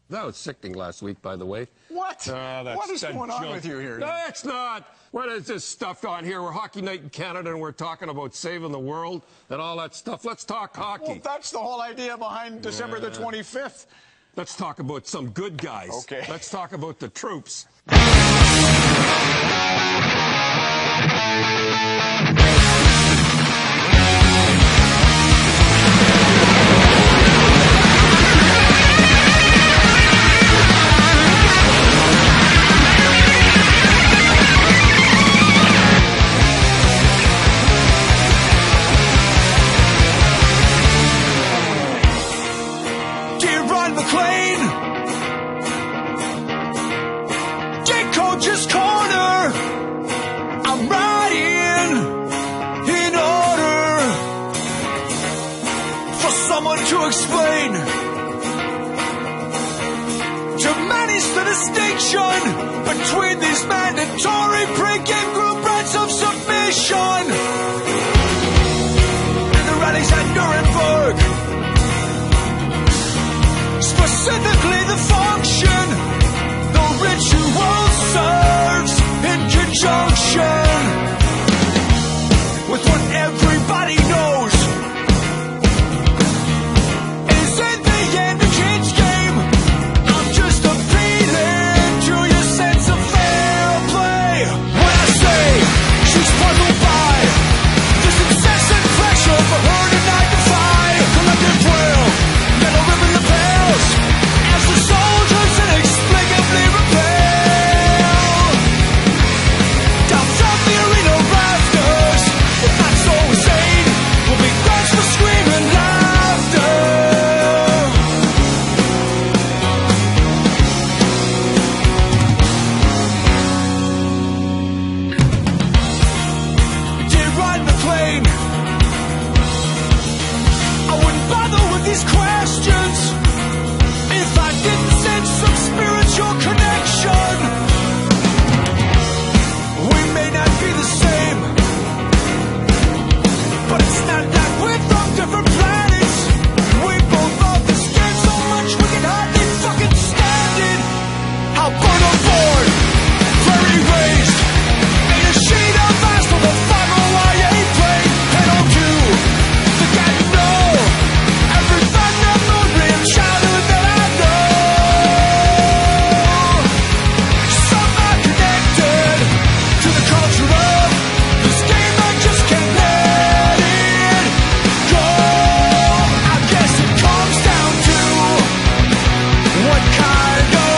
That was sickening last week, by the way. What? What is going on with you here? No, it's not. What is this stuff on here? We're Hockey Night in Canada, and we're talking about saving the world and all that stuff. Let's talk hockey. Well, that's the whole idea behind December the 25th. Let's talk about some good guys. Okay. Let's talk about the troops. Mclean, get coach's corner. I'm riding in order for someone to explain to manage the distinction between these mandatory pre-game group rights of submission and the rallies at Nuremberg. Specifically the function the ritual serves in conjunction with what everybody knows is in the end a kid's game. I'm just appealing to your sense of fair play when I say she's puzzled by this incessant pressure for her to magnify collective will, metal ribbon the bells as the soldiers inexplicably repel down from the arena rafters. If that's so insane, we'll be grudged for screaming laughter. Dear Ryan Mclean, I wouldn't bother with these questions if I didn't sense some spiritual connection. We may not be the same, but it's not that we're from different planets. We both love this game so much we can hardly fucking stand it. I'll burn a board, prairie raised, ain't a sheet of ice from a 501A plate. Head on to the guy you know, every thunder moon rim childhood that I know. Somehow connected to the culture of this game, I just can't let it go. I guess it comes down to what kind of